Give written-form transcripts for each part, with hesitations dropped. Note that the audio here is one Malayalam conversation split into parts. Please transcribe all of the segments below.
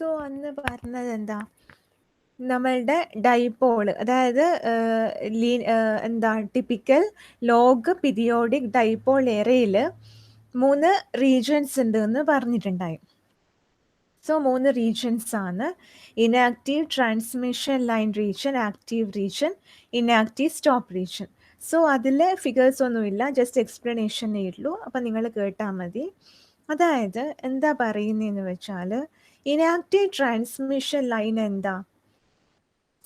സോ അന്ന് പറഞ്ഞത് എന്താ, നമ്മളുടെ ഡൈപോള്, അതായത് എന്താ ടിപ്പിക്കൽ ലോഗ് പീരിയോഡിക് ഡൈപോൾ എറയിൽ 3 റീജിയൻസ് ഉണ്ട് എന്ന് പറഞ്ഞിട്ടുണ്ടായി. സോ 3 റീജിയൻസ് ആണ്: inactive transmission line region, active region, inactive stop region. So അതിൽ ഫിഗേഴ്സ് ഒന്നുമില്ല, ജസ്റ്റ് എക്സ്പ്ലനേഷനേ ഉള്ളൂ. അപ്പം നിങ്ങൾ കേട്ടാൽ മതി. അതായത് എന്താ പറയുന്നതെന്ന് വെച്ചാൽ, ഇനാക്റ്റീവ് ട്രാൻസ്മിഷൻ ലൈൻ എന്താ?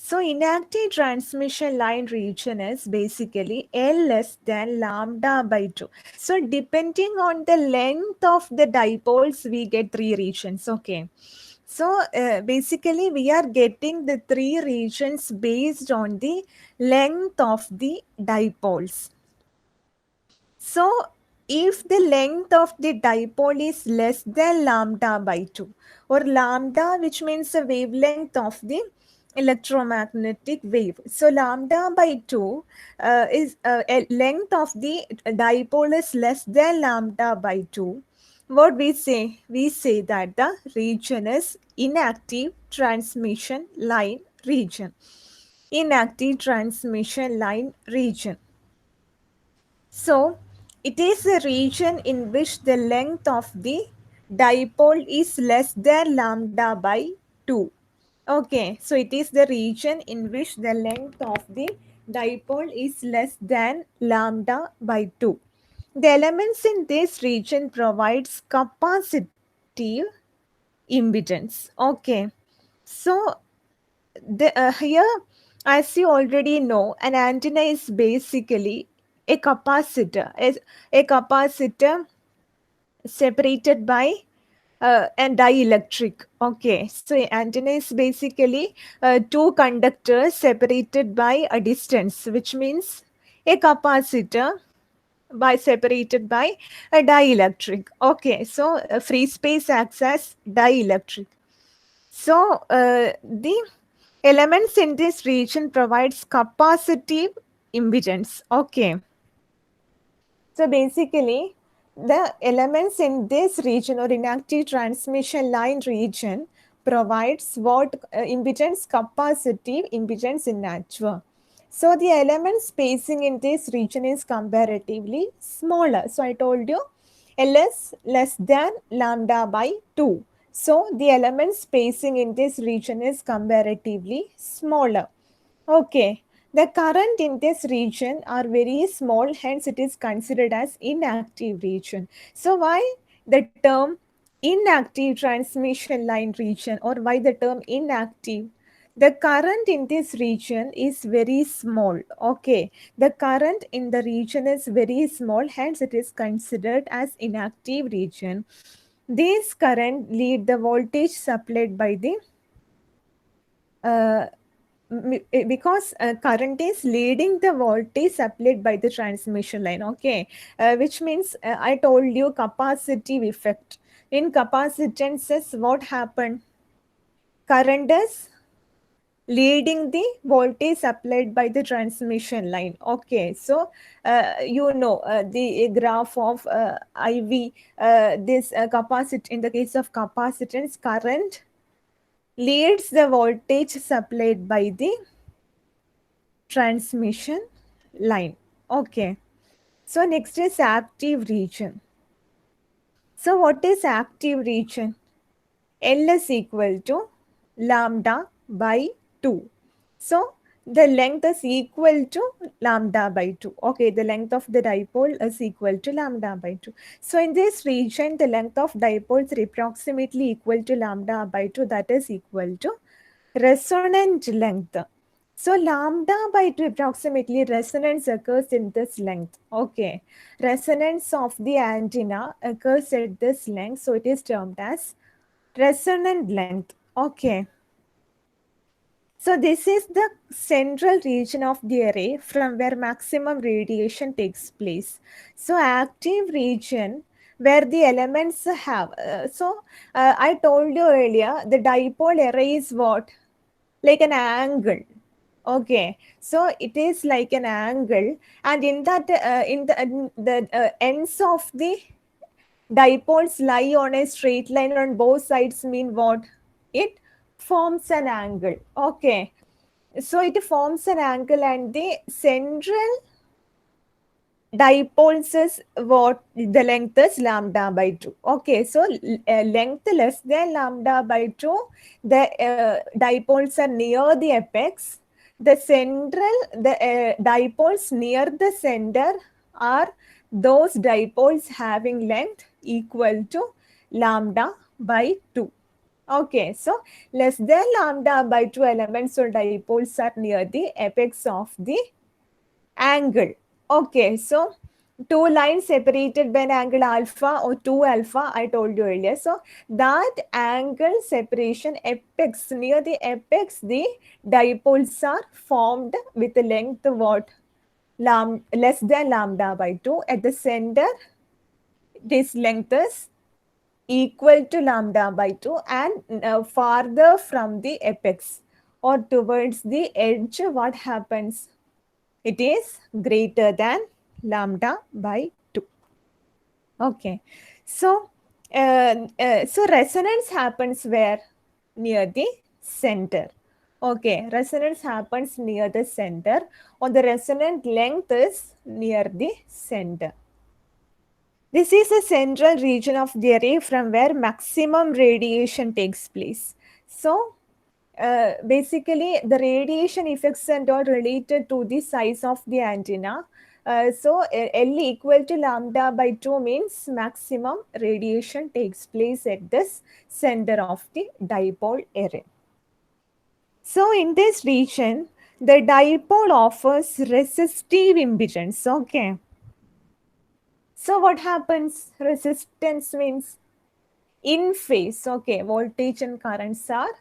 So inactive transmission line region is basically L less than lambda by 2. So depending on the length of the dipoles, we get 3 regions. Okay. So basically we are getting the 3 regions based on the length of the dipoles. So if the length of the dipole is less than lambda by 2, or lambda, which means the wavelength of the electromagnetic wave. So lambda by 2 is length of the dipole is less than lambda by 2. What we say? We say that the region is inactive transmission line region. Inactive transmission line region. So it is a region in which the length of the dipole is less than lambda by 2. Okay, so it is the region in which the length of the dipole is less than lambda by 2. The elements in this region provides capacitive impedance. Okay, so here, as you already know, an antenna is basically a capacitor, a capacitor separated by and dielectric. Okay, so antenna is basically 2 conductors separated by a distance, which means a capacitor separated by a dielectric. Okay, so free space acts as dielectric. So the elements in this region provides capacitive impedance. Okay, so basically the elements in this region or inactive transmission line region provides what impedance? Capacitive impedance in nature. So the element spacing in this region is comparatively smaller. So I told you L is less than lambda by 2. So the element spacing in this region is comparatively smaller. Okay. The current in this region are very small, hence it is considered as inactive region. So why the term inactive transmission line region, or why the term inactive? The current in this region is very small. Okay, the current in the region is very small, hence it is considered as inactive region. This current lead the voltage supplied by the because current is leading the voltage supplied by the transmission line. Okay, which means I told you capacitive effect. In capacitances, what happened? Current is leading the voltage supplied by the transmission line. Okay, so you know the graph of IV, this in the case of capacitance, current leads the voltage supplied by the transmission line. Okay, so next is active region. So what is active region? L is equal to lambda by 2. So the length is equal to lambda by 2. Okay, the length of the dipole is equal to lambda by 2. So in this region, the length of dipoles are approximately equal to lambda by 2, that is equal to resonant length. So lambda by 2 approximately resonance occurs in this length. Okay, resonance of the antenna occurs at this length, so it is termed as resonant length. Okay, so this is the central region of the array from where maximum radiation takes place. So active region, where the elements have I told you earlier, the dipole array is what? Like an angle. Okay, so it is like an angle, and in that the ends of the dipoles lie on a straight line on both sides, mean what? it forms an angle. Okay. So it forms an angle and the central dipoles is what the length is lambda by 2. Okay, so length less than lambda by 2, the dipoles are near the apex. The dipoles near the center are those dipoles having length equal to lambda by 2. Okay, so less than lambda by 2 elements or dipoles are near the apex of the angle. Okay, so two lines separated by an angle alpha or 2 alpha, I told you earlier. So that angle separation apex, near the apex, the dipoles are formed with the length what? Less than lambda by 2. At the center, this length is equal to lambda by 2, and farther from the apex or towards the edge, what happens? It is greater than lambda by 2. Okay. So, so resonance happens where? Near the center. Okay. Resonance happens near the center, or the resonant length is near the center. This is a central region of the array from where maximum radiation takes place. So, basically, the radiation effects and all related to the size of the antenna. So, L equal to lambda by 2 means maximum radiation takes place at this center of the dipole array. So, in this region, the dipole offers resistive impedance. Okay. So, what happens? Resistance means in phase. Okay, voltage and currents are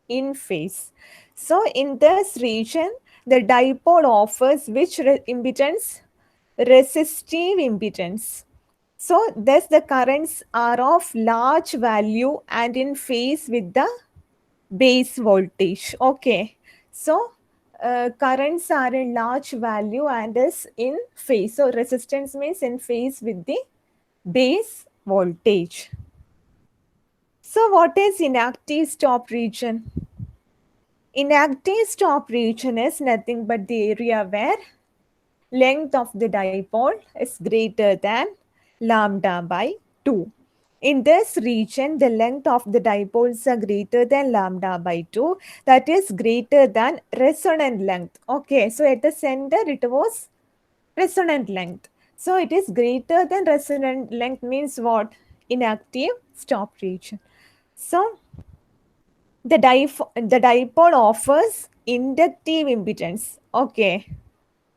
in phase. So in this region, the dipole offers which impedance? Resistive impedance. So thus the currents are of large value and in phase with the base voltage. Okay, so currents are in large value and is in phase. So resistance means in phase with the base voltage. So what is inactive stop region? Inactive stop region is nothing but the area where length of the dipole is greater than lambda by 2. In this region, the length of the dipoles are greater than lambda by 2. That is greater than resonant length. Okay, so at the center it was resonant length. So it is greater than resonant length means what? Inactive stop region. So the dipole offers inductive impedance. Okay.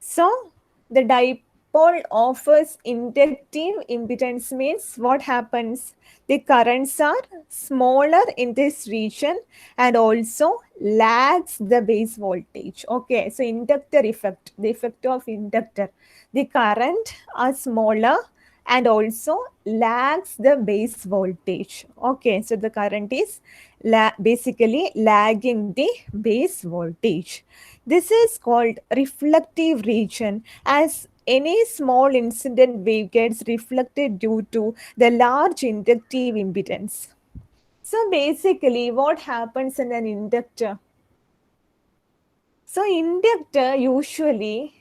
So the dipole offers inductive impedance means what happens? The currents are smaller in this region and also lags the base voltage. Okay, so inductor effect, the effect of inductor. The current are smaller and also lags the base voltage. Okay, so the current is basically lagging the base voltage. This is called reflective region, as any small incident wave gets reflected due to the large inductive impedance. So basically what happens in an inductor? So inductor usually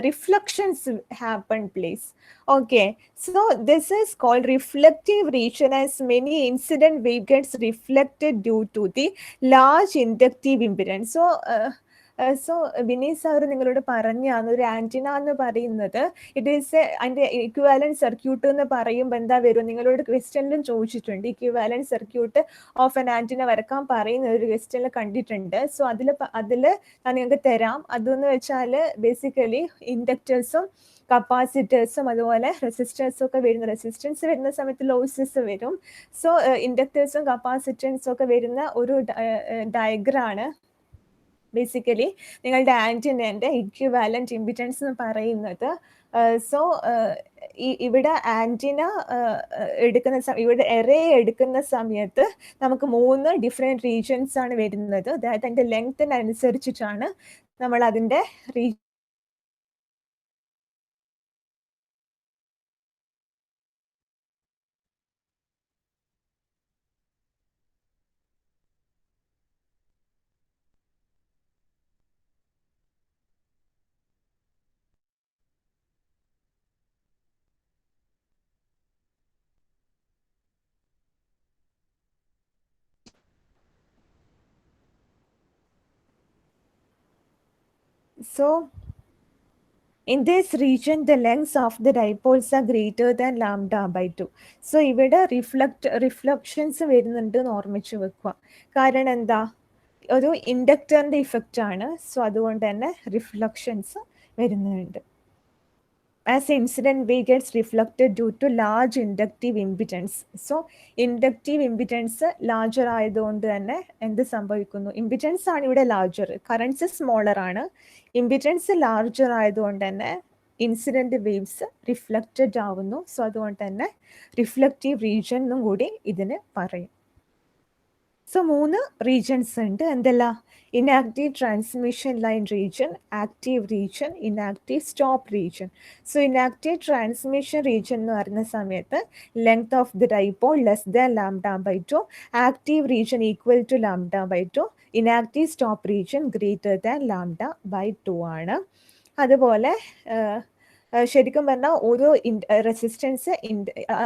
reflections happen place. Okay, so this is called reflective region as many incident wave gets reflected due to the large inductive impedance. So Vinny sir നിങ്ങളോട് പറഞ്ഞാണ് ഒരു ആന്റിന എന്ന് പറയുന്നത് ഇറ്റ് ഈസ് അതിന്റെ ഇക്വാലന്റ് സർക്യൂട്ട് എന്ന് പറയുമ്പോൾ എന്താ വരും നിങ്ങളോട് ക്വസ്റ്റ്യനിലും ചോദിച്ചിട്ടുണ്ട് equivalent circuit of an antenna വരക്കാൻ പറയുന്ന ഒരു ക്വസ്റ്റ്യനിൽ കണ്ടിട്ടുണ്ട് സോ അതിൽ ഞാൻ നിങ്ങൾക്ക് തരാം അതെന്ന് വെച്ചാൽ ബേസിക്കലി ഇൻഡക്ടേഴ്സും കപ്പാസിറ്റേഴ്സും അതുപോലെ റെസിസ്റ്റേഴ്സും ഒക്കെ വരുന്ന റെസിസ്റ്റൻസ് വരുന്ന സമയത്ത് ലോസസ് വരും സോ ഇൻഡക്ടേഴ്സും കപ്പാസിറ്റൻസും ഒക്കെ വരുന്ന ഒരു ഡയഗ്രാണ് ബേസിക്കലി നിങ്ങളുടെ ആന്റിനേൻ്റെ ഇക്വിവാലന്റ് ഇമ്പിറ്റൻസ് എന്ന് പറയുന്നത് സോ ഇവിടെ ആന്റിന എടുക്കുന്ന ഇവിടെ എറേ എടുക്കുന്ന സമയത്ത് നമുക്ക് 3 ഡിഫറെൻറ്റ് റീജിയൻസ് ആണ് വരുന്നത് അതായത് അതിൻ്റെ ലെങ്ത്തിനനുസരിച്ചിട്ടാണ് നമ്മൾ അതിൻ്റെ So in this region, the lengths of the dipoles are greater than lambda by 2. So ഇവിടെ റിഫ്ലക്ഷൻസ് വരുന്നുണ്ട് എന്ന് ഓർമ്മിച്ച് വെക്കുക. കാരണം എന്താ, ഒരു ഇൻഡക്ടറിൻ്റെ ഇഫക്റ്റ് ആണ്. സോ അതുകൊണ്ട് തന്നെ റിഫ്ലക്ഷൻസ് വരുന്നുണ്ട്. As incident wave gets reflected due to large inductive impedance. So inductive impedance larger ആയതുകൊണ്ട് തന്നെ എന്ത് സംഭവിക്കുന്നു, ഇമ്പിഡൻസ് ആണ് ഇവിടെ ലാർജർ, കറൻസ് സ്മോളർ ആണ്. ഇമ്പിഡൻസ് ലാർജർ ആയതുകൊണ്ട് തന്നെ ഇൻസിഡന്റ് വേവ്സ് റിഫ്ലക്റ്റഡ് ആവുന്നു. സോ അതുകൊണ്ട് തന്നെ റിഫ്ലക്റ്റീവ് റീജിയൻ എന്നും കൂടി ഇതിന് പറയും. സോ 3 റീജിയൻസ് ഉണ്ട്. എന്തെല്ലാം? Inactive transmission line region, active region, inactive stop region. So inactive transmission region എന്ന് പറയുന്ന സമയത്ത് length of the dipole less than lambda by 2, active region equal to lambda by 2, inactive stop region greater than lambda by 2 ആണ്. അതുപോലെ ശരിക്കും പറഞ്ഞാൽ ഓരോ റെസിസ്റ്റൻസ്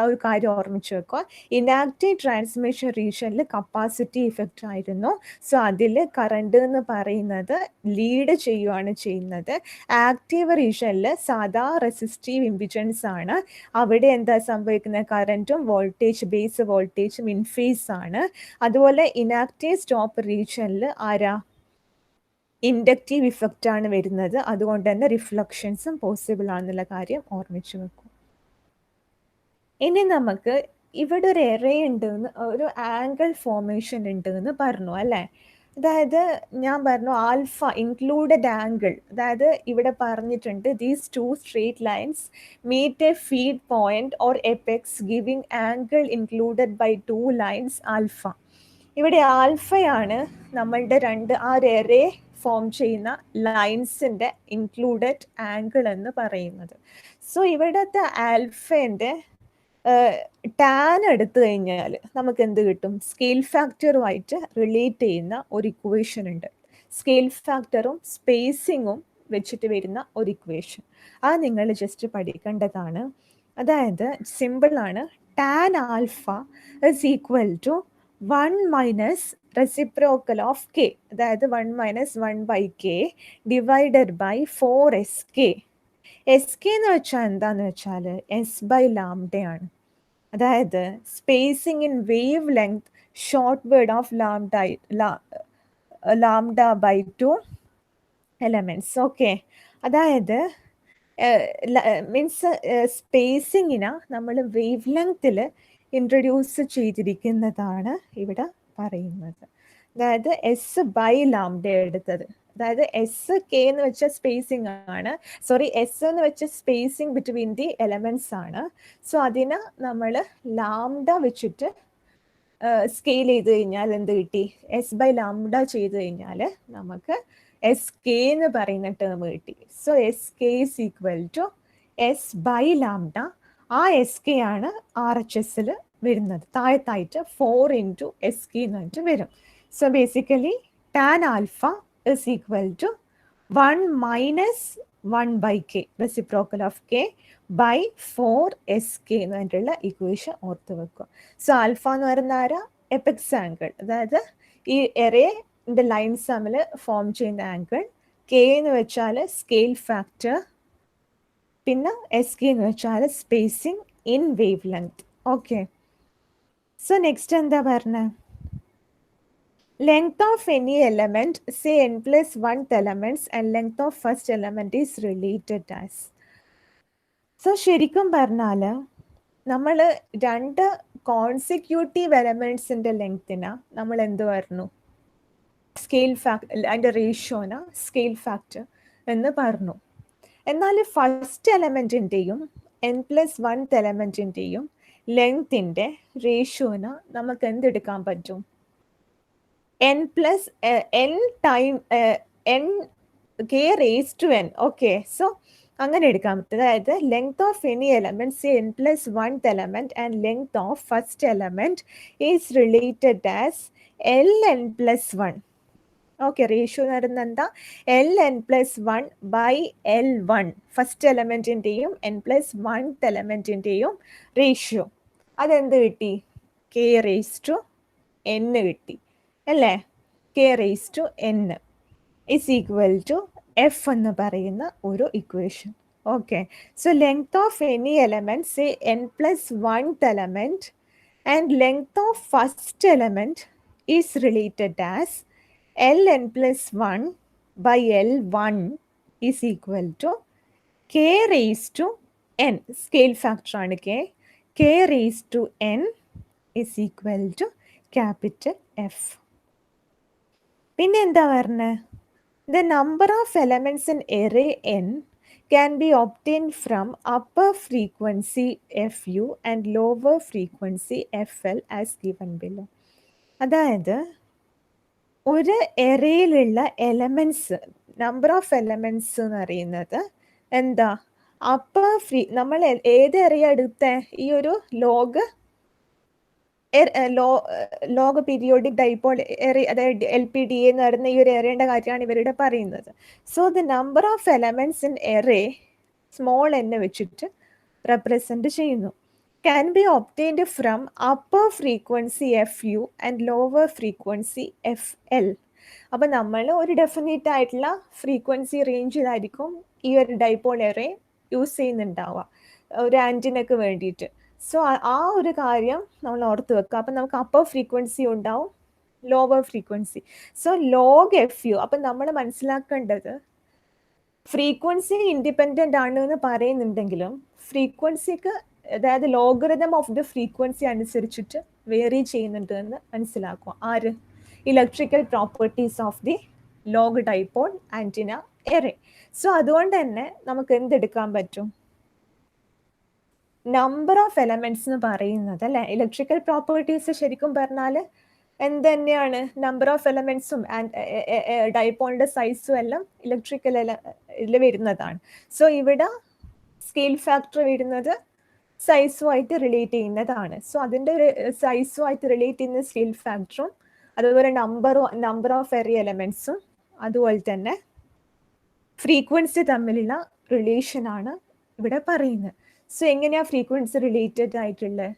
ഒരു കാര്യം ഓർമ്മിച്ച് വെക്കുക. ഇനാക്റ്റീവ് ട്രാൻസ്മിഷൻ റീജിയനിൽ കപ്പാസിറ്റി ഇഫക്റ്റ് ആയിരുന്നു. സോ അതിൽ കറണ്ട് എന്ന് പറയുന്നത് ലീഡ് ചെയ്യുകയാണ് ചെയ്യുന്നത്. ആക്റ്റീവ് റീജിയനിൽ സാധാ റെസിസ്റ്റീവ് ഇമ്പിഡൻസ് ആണ്. അവിടെ എന്താ സംഭവിക്കുന്നത്, കറൻറ്റും വോൾട്ടേജ് ബേസ് വോൾട്ടേജും ഇൻഫേസ് ആണ്. അതുപോലെ ഇനാക്റ്റീവ് സ്റ്റോപ്പ് റീജിയനിൽ ആരാ, ഇൻഡക്റ്റീവ് ഇഫക്റ്റ് ആണ് വരുന്നത്. അതുകൊണ്ട് തന്നെ റിഫ്ലക്ഷൻസും പോസിബിൾ ആണെന്നുള്ള കാര്യം ഓർമ്മിച്ച് വെക്കും. ഇനി നമുക്ക് ഇവിടെ ഒരു എറേ ഉണ്ടെന്ന്, ഒരു ആംഗിൾ ഫോർമേഷൻ ഉണ്ട് എന്ന് പറഞ്ഞു അല്ലേ. അതായത് ഞാൻ പറഞ്ഞു ആൽഫ ഇൻക്ലൂഡഡ് ആംഗിൾ. അതായത് ഇവിടെ പറഞ്ഞിട്ടുണ്ട് these 2 straight lines meet a feed point or apex giving angle included by 2 lines alpha. ഇവിടെ ആൽഫയാണ് നമ്മളുടെ ആ ഒരു എറേ ഫോം ചെയ്യുന്ന ലൈൻസിൻ്റെ ഇൻക്ലൂഡഡ് ആംഗിൾ എന്ന് പറയുന്നത്. സോ ഇവിടുത്തെ ആൽഫേൻ്റെ ടാൻ എടുത്തു കഴിഞ്ഞാൽ നമുക്ക് എന്ത് കിട്ടും, സ്കെയിൽ ഫാക്ടറുമായിട്ട് റിലേറ്റ് ചെയ്യുന്ന ഒരു ഇക്വേഷൻ ഉണ്ട്. സ്കെയിൽ ഫാക്ടറും സ്പേസിങ്ങും വെച്ചിട്ട് വരുന്ന ഒരു ഇക്വേഷൻ. അത് നിങ്ങൾ ജസ്റ്റ് പഠിക്കേണ്ടതാണ്. അതായത് സിമ്പിളാണ്. Tan alpha is equal to 1 minus reciprocal of k, അതായത് 1 minus 1/k divided by 4sk. sk എന്ന് വെച്ചാൽ എന്താന്ന് വെച്ചാൽ s/ലാംഡയാണ്. അതായത് spacing in wavelength short word of lambda by 2 elements. Okay, അതായത് മീൻസ് സ്പേസിങ്ങിനെ നമ്മൾ വേവ് ലെങ്ത്തിൽ ഇൻട്രൊഡ്യൂസ് ചെയ്തിരിക്കുന്നതാണ് ഇവിടെ പറയുന്നത്. അതായത് s/ലാംഡ എടുത്തത്, അതായത് k എന്ന് വെച്ച സ്പേസിംഗ് ആണ്, s എന്ന് വെച്ച സ്പേസിംഗ് ബിറ്റ്വീൻ ദി എലമെന്റ്സ് ആണ്. സോ അതിനെ നമ്മൾ ലാംഡ വെച്ചിട്ട് സ്കെയിൽ ചെയ്ത് കഴിഞ്ഞാൽ എന്ത് കിട്ടി, s/ലാംഡ ചെയ്ത് കഴിഞ്ഞാൽ നമുക്ക് sk എന്ന് പറയുന്ന ടേം കിട്ടി. So sk is equal to s/ലാംഡ. ആ sk ആണ് RHSൽ വരുന്നത്. താഴത്തായിട്ട് 4 into sk എന്ന് പറഞ്ഞിട്ട് വരും. So basically tan alpha is equal to 1 minus 1/k reciprocal of k by 4sk എന്ന് പറഞ്ഞിട്ടുള്ള ഇക്വേഷൻ ഓർത്ത് വെക്കുക. സോ ആൽഫ എന്ന് പറയുന്ന ആരാ, എപെക്സ് ആംഗിൾ, അതായത് ഈ എറേന്റെ ലൈൻസ് തമ്മിൽ ഫോം ചെയ്യുന്ന ആംഗിൾ. k എന്ന് വെച്ചാൽ സ്കെയിൽ ഫാക്ടർ, പിന്നെ sk എന്ന് വെച്ചാൽ spacing in wave length. Okay, so next എന്താ പറഞ്ഞത്, length of any element say n+1 elements and length of first element is related as. So ശരിക്കും പറഞ്ഞാൽ നമ്മൾ 2 കോൺസിക്യൂട്ടീവ് എലമെന്റ്സിൻ്റെ ലെങ്ത്തിനാ നമ്മൾ എന്ത് പറഞ്ഞു, സ്കെയിൽ ഫാക്ടർ, അതിൻ്റെ റേഷ്യോന സ്കെയിൽ ഫാക്ടർ എന്ന് പറഞ്ഞു. എന്നാൽ ഫസ്റ്റ് എലമെൻറ്റിൻ്റെയും n+1 എലമെൻറ്റിൻ്റെയും ലെങ്ത്തിൻ്റെ റേഷ്യോന നമുക്ക് എന്തെടുക്കാൻ പറ്റും, n time k⁻n. Okay, so അങ്ങനെ എടുക്കാൻ പറ്റും. അതായത് length of any element n+1 element and length of first element is related as ln+1. Okay, ratio എന്ന് പറയുന്നത് എന്താ, ln+1/L1 ഫസ്റ്റ് എലമെന്റിൻ്റെയും n+1 എലമെന്റിൻ്റെയും റേഷ്യോ. അതെന്ത് കിട്ടി, k⁻n കിട്ടി അല്ലേ. k⁻n is equal to F എന്ന് പറയുന്ന ഒരു equation. Okay, so length of any element say n plus 1th element and length of first element is related as ln plus 1 by L1 is equal to k raised to n. Scale factor ആണ് k raised to n is equal to capital F. പിന്നെ എന്താ പറഞ്ഞത്? The number of elements in array n can be obtained from upper frequency FU and lower frequency FL as given below. അതായത് ഒരു എറേയിലുള്ള എലമെൻറ്റ്സ്, നമ്പർ ഓഫ് എലമെൻറ്റ്സ് എന്ന് പറയുന്നത് എന്താ, അപ്പർ നമ്മൾ ഏത് എറയ എടുത്ത ഈ ഒരു ലോഗ് പീരിയോഡിക് ഡൈപോൾ എറേ, അതായത് LPDA എന്ന് പറയുന്ന ഈ ഒരു എറേയുടെ കാര്യമാണ് ഇവരുടെ പറയുന്നത്. So the number of elements in array small n വെച്ചിട്ട് റെപ്രസെന്റ് ചെയ്യുന്നു. Can be obtained from upper frequency FU and lower frequency FL. അപ്പം നമ്മൾ ഒരു ഡെഫിനറ്റ് ആയിട്ടുള്ള ഫ്രീക്വൻസി റേഞ്ചിലായിരിക്കും ഈ ഒരു ഡൈപോൾ എറേ യൂസ് ചെയ്യുന്നുണ്ടാവുക ഒരു ആൻറ്റിനക്ക് വേണ്ടിയിട്ട്. സോ ആ ഒരു കാര്യം നമ്മൾ ഓർത്ത് വെക്കുക. അപ്പം നമുക്ക് അപ്പർ ഫ്രീക്വൻസി ഉണ്ടാവും, lower frequency. So log FU, അപ്പം നമ്മൾ മനസ്സിലാക്കേണ്ടത് ഫ്രീക്വൻസി ഇൻഡിപെൻഡൻ്റ് ആണ് എന്ന് പറയുന്നുണ്ടെങ്കിലും ഫ്രീക്വൻസിക്ക്, അതായത് ലോഗറിതം ഓഫ് ദ ഫ്രീക്വൻസി അനുസരിച്ചിട്ട് വേറി ചെയ്യുന്നുണ്ട് എന്ന് മനസ്സിലാക്കുക. ആര്? Electrical properties of the log dipole antenna array. So അതുകൊണ്ട് തന്നെ നമുക്ക് എന്തെടുക്കാൻ പറ്റും? നമ്പർ ഓഫ് എലമെന്റ്സ് എന്ന് പറയുന്നത് അല്ലെ, ഇലക്ട്രിക്കൽ പ്രോപ്പർട്ടീസ് ശരിക്കും പറഞ്ഞാൽ എന്ത് തന്നെയാണ്? നമ്പർ ഓഫ് എലമെന്റ്സും ഡൈപോളിന്റെ സൈസും എല്ലാം ഇലക്ട്രിക്കൽ ഇതിൽ വരുന്നതാണ്. സോ ഇവിടെ സ്കെയിൽ ഫാക്ടർ വരുന്നത് സൈസുമായിട്ട് റിലേറ്റ് ചെയ്യുന്നതാണ്. സോ അതിൻ്റെ ഒരു സൈസുമായിട്ട് റിലേറ്റ് ചെയ്യുന്ന സ്കെയിൽ ഫാക്ടറും അതുപോലെ നമ്പർ ഓഫ് എറേ എലമെന്റ്സും അതുപോലെ തന്നെ ഫ്രീക്വൻസി തമ്മിലുള്ള റിലേഷൻ ആണ് ഇവിടെ പറയുന്നത്. സോ എങ്ങനെയാ ഫ്രീക്വൻസി റിലേറ്റഡ് ആയിട്ടുള്ളത്?